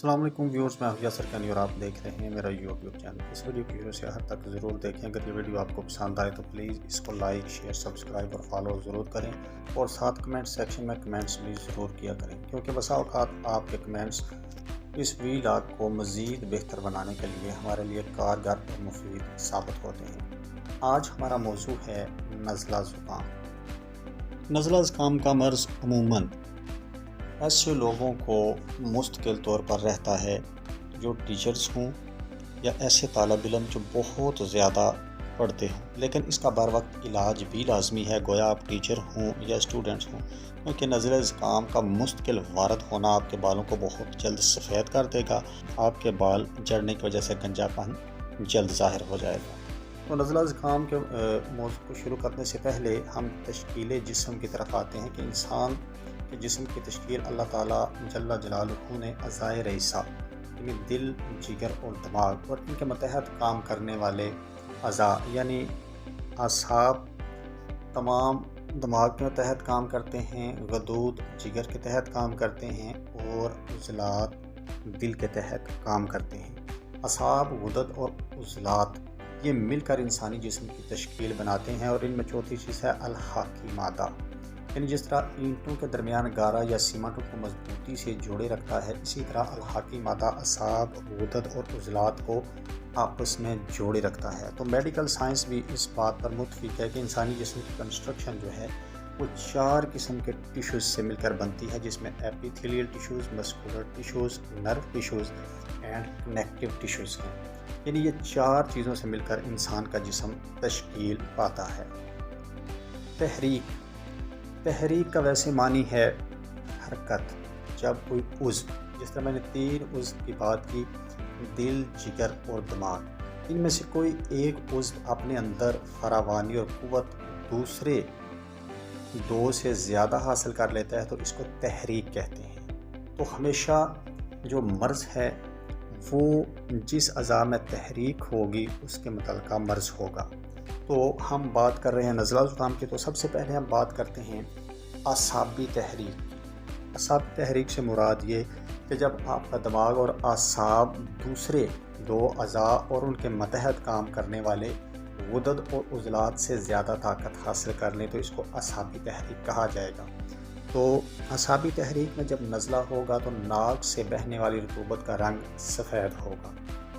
السلام علیکم ویورز، میں یاسر کنی اور آپ دیکھ رہے ہیں میرا یوٹیوب چینل۔ اس ویڈیو کی شروع سے آخر تک ضرور دیکھیں۔ اگر یہ ویڈیو آپ کو پسند آئے تو پلیز اس کو لائک، شیئر، سبسکرائب اور فالو ضرور کریں، اور ساتھ کمنٹ سیکشن میں کمنٹس بھی ضرور کیا کریں، کیونکہ بسا اوقات آپ کے کمنٹس اس ویلاگ کو مزید بہتر بنانے کے لیے ہمارے لیے کارگر اور مفید ثابت ہوتے ہیں۔ آج ہمارا موضوع ہے نزلہ زکام۔ نزلہ زکام کا مرض عموماً ایسے لوگوں کو مستقل طور پر رہتا ہے جو ٹیچرز ہوں یا ایسے طالب علم جو بہت زیادہ پڑھتے ہوں، لیکن اس کا بر وقت علاج بھی لازمی ہے، گویا آپ ٹیچر ہوں یا اسٹوڈنٹس ہوں، کیونکہ نزلہ زکام کا مستقل وارد ہونا آپ کے بالوں کو بہت جلد سفید کر دے گا، آپ کے بال جڑنے کی وجہ سے گنجا پن جلد ظاہر ہو جائے گا۔ تو نزلہ زکام کے موضوع کو شروع کرنے سے پہلے ہم تشکیل جسم کی طرف آتے ہیں کہ انسان کے جسم کی تشکیل اللہ تعالیٰ جل جلالہ نے اعضائے رئیسہ یعنی دل، جگر اور دماغ اور ان کے متحد کام کرنے والے اعضاء یعنی اعصاب تمام دماغ کے تحت کام کرتے ہیں، غدود جگر کے تحت کام کرتے ہیں اور عضلات دل کے تحت کام کرتے ہیں۔ اعصاب، غدد اور عضلات یہ مل کر انسانی جسم کی تشکیل بناتے ہیں، اور ان میں چوتھی چیز ہے الحاقی مادہ، یعنی جس طرح اینٹوں کے درمیان گارا یا سیمنٹ کو مضبوطی سے جوڑے رکھتا ہے، اسی طرح الحاقی مادہ اعصاب، غدد اور عضلات کو آپس میں جوڑے رکھتا ہے۔ تو میڈیکل سائنس بھی اس بات پر متفق ہے کہ انسانی جسم کی کنسٹرکشن جو ہے وہ 4 قسم کے ٹیشوز سے مل کر بنتی ہے، جس میں epithelial tissues, muscular tissues, nerve tissues and connective tissues ہیں، یعنی یہ 4 چیزوں سے مل کر انسان کا جسم تشکیل پاتا ہے۔ تحریک کا ویسے معنی ہے حرکت۔ جب کوئی عضو، جس طرح میں نے 3 عضو کی بات کی، دل، جگر اور دماغ، ان میں سے کوئی ایک عضو اپنے اندر فراوانی اور قوت دوسرے 2 سے زیادہ حاصل کر لیتا ہے تو اس کو تحریک کہتے ہیں۔ تو ہمیشہ جو مرض ہے وہ جس اعضاء میں تحریک ہوگی اس کے متعلقہ مرض ہوگا۔ تو ہم بات کر رہے ہیں نزلہ زکام کی، تو سب سے پہلے ہم بات کرتے ہیں اعصابی تحریک۔ اعصابی تحریک سے مراد یہ کہ جب آپ کا دماغ اور اعصاب دوسرے 2 اعضاء اور ان کے متحد کام کرنے والے غدد اور عضلات سے زیادہ طاقت حاصل کر لیں تو اس کو اعصابی تحریک کہا جائے گا۔ تو اعصابی تحریک میں جب نزلہ ہوگا تو ناک سے بہنے والی رطوبت کا رنگ سفید ہوگا،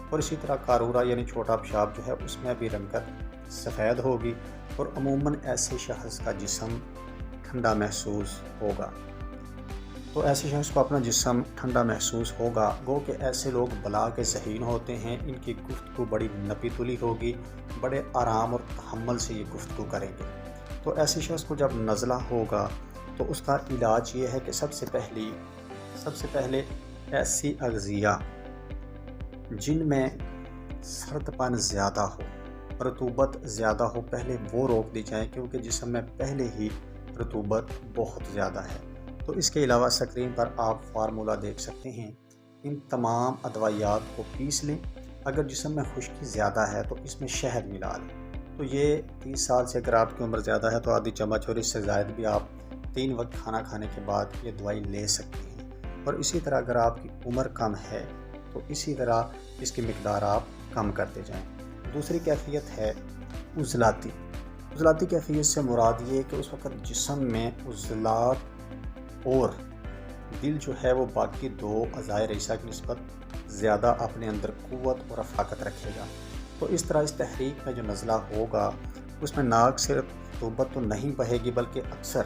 اور اسی طرح قارورہ یعنی چھوٹا پیشاب جو ہے اس میں بھی رنگت سفید ہوگی، اور عموماً ایسے شخص کا جسم ٹھنڈا محسوس ہوگا۔ تو ایسے شخص کو اپنا جسم ٹھنڈا محسوس ہوگا، گو کہ ایسے لوگ بلا کے ذہین ہوتے ہیں، ان کی گفتگو بڑی نپی تلی ہوگی، بڑے آرام اور تحمل سے یہ گفتگو کریں گے۔ تو ایسے شخص کو جب نزلہ ہوگا تو اس کا علاج یہ ہے کہ سب سے پہلے ایسی اغذیہ جن میں سرد پن زیادہ ہو، رطوبت زیادہ ہو، پہلے وہ روک دی جائیں، کیونکہ جسم میں پہلے ہی رطوبت بہت زیادہ ہے۔ تو اس کے علاوہ اسکرین پر آپ فارمولہ دیکھ سکتے ہیں، ان تمام ادویات کو پیس لیں۔ اگر جسم میں خشکی زیادہ ہے تو اس میں شہد ملا لیں۔ تو یہ 30 سال سے اگر آپ کی عمر زیادہ ہے تو آدھی چمچ، اور اس سے زائد بھی آپ 3 وقت کھانا کھانے کے بعد یہ دوائی لے سکتے ہیں۔ اور اسی طرح اگر آپ کی عمر کم ہے تو اسی طرح اس کی مقدار آپ کم کرتے جائیں۔ دوسری کیفیت ہے عضلاتی کیفیت سے مراد یہ کہ اس وقت جسم میں عضلات اور دل جو ہے وہ باقی 2 اعضائے رئیسہ کی نسبت زیادہ اپنے اندر قوت اور رفاقت رکھے گا۔ تو اس طرح اس تحریک میں جو نزلہ ہوگا اس میں ناک سے رطوبت تو نہیں بہے گی، بلکہ اکثر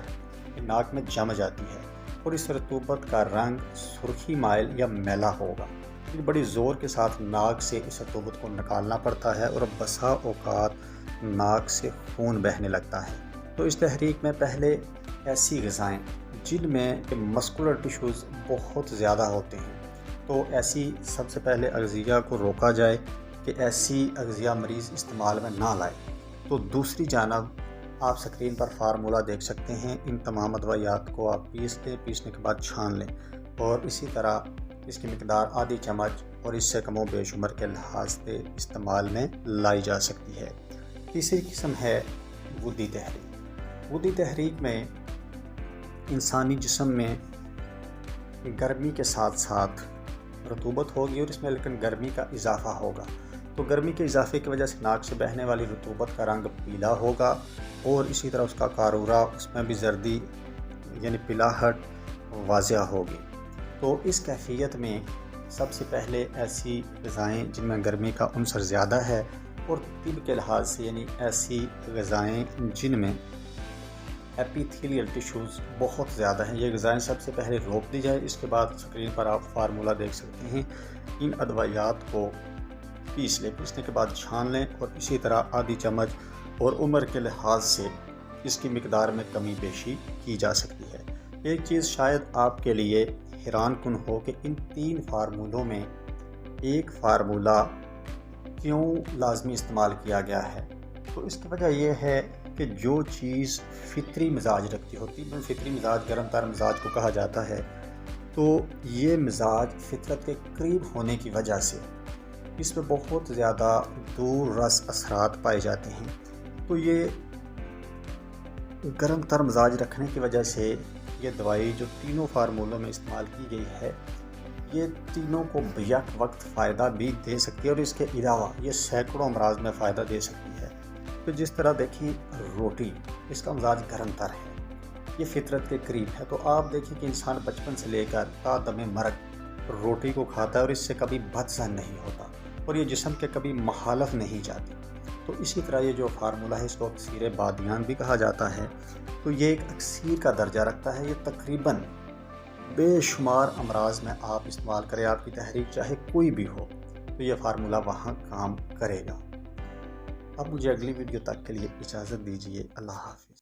ناک میں جم جاتی ہے، اور اس رطوبت کا رنگ سرخی مائل یا میلا ہوگا۔ بڑی زور کے ساتھ ناک سے اس رطوبت کو نکالنا پڑتا ہے، اور بسا اوقات ناک سے خون بہنے لگتا ہے۔ تو اس تحریک میں پہلے ایسی غذائیں جن میں مسکولر ٹیشوز بہت زیادہ ہوتے ہیں، تو ایسی سب سے پہلے اغذیہ کو روکا جائے کہ ایسی اغذیہ مریض استعمال میں نہ لائے۔ تو دوسری جانب آپ سکرین پر فارمولہ دیکھ سکتے ہیں، ان تمام ادویات کو آپ پیس لیں، پیسنے کے بعد چھان لیں، اور اسی طرح اس کی مقدار آدھی چمچ اور اس سے کم و بیش عمر کے لحاظ سے استعمال میں لائی جا سکتی ہے۔ تیسری قسم ہے غدی تحریک۔ غدی تحریک میں انسانی جسم میں گرمی کے ساتھ ساتھ رطوبت ہوگی اور اس میں لیکن گرمی کا اضافہ ہوگا، تو گرمی کے اضافے کی وجہ سے ناک سے بہنے والی رطوبت کا رنگ پیلا ہوگا، اور اسی طرح اس کا قارورہ، اس میں بھی زردی یعنی پلاہٹ واضح ہوگی۔ تو اس کیفیت میں سب سے پہلے ایسی غذائیں جن میں گرمی کا عنصر زیادہ ہے اور طب کے لحاظ سے یعنی ایسی غذائیں جن میں ایپیتھیلیل ٹیشوز بہت زیادہ ہیں، یہ غذائیں سب سے پہلے روک دی جائے۔ اس کے بعد اسکرین پر آپ فارمولہ دیکھ سکتے ہیں، ان ادویات کو پیس لیں، پیسنے کے بعد چھان لیں، اور اسی طرح آدھی چمچ، اور عمر کے لحاظ سے اس کی مقدار میں کمی بیشی کی جا سکتی ہے۔ ایک چیز شاید آپ کے لیے حیران کن ہو کہ ان 3 فارمولوں میں ایک فارمولہ کیوں لازمی استعمال کیا گیا ہے، تو اس کی وجہ یہ ہے کہ جو چیز فطری مزاج رکھتی ہوتی ہے، فطری مزاج گرم تر مزاج کو کہا جاتا ہے، تو یہ مزاج فطرت کے قریب ہونے کی وجہ سے اس میں بہت زیادہ دور رس اثرات پائے جاتے ہیں، تو یہ گرم تر مزاج رکھنے کی وجہ سے یہ دوائی جو تینوں فارمولوں میں استعمال کی گئی ہے، یہ تینوں کو بیک وقت فائدہ بھی دے سکتی ہے، اور اس کے علاوہ یہ سینکڑوں امراض میں فائدہ دے سکتی ہے۔ تو جس طرح دیکھیں روٹی، اس کا مزاج گرم تر ہے، یہ فطرت کے قریب ہے، تو آپ دیکھیں کہ انسان بچپن سے لے کر تا دم مرگ روٹی کو کھاتا ہے اور اس سے کبھی بدظن نہیں ہوتا، اور یہ جسم کے کبھی مخالف نہیں جاتی۔ تو اسی طرح یہ جو فارمولہ ہے اس کو اکسیر بادیان بھی کہا جاتا ہے، تو یہ ایک اکسیر کا درجہ رکھتا ہے، یہ تقریباً بے شمار امراض میں آپ استعمال کریں، آپ کی تحریک چاہے کوئی بھی ہو، تو یہ فارمولہ وہاں کام کرے گا۔ اب مجھے اگلی ویڈیو تک کے لیے اجازت دیجیے، اللہ حافظ۔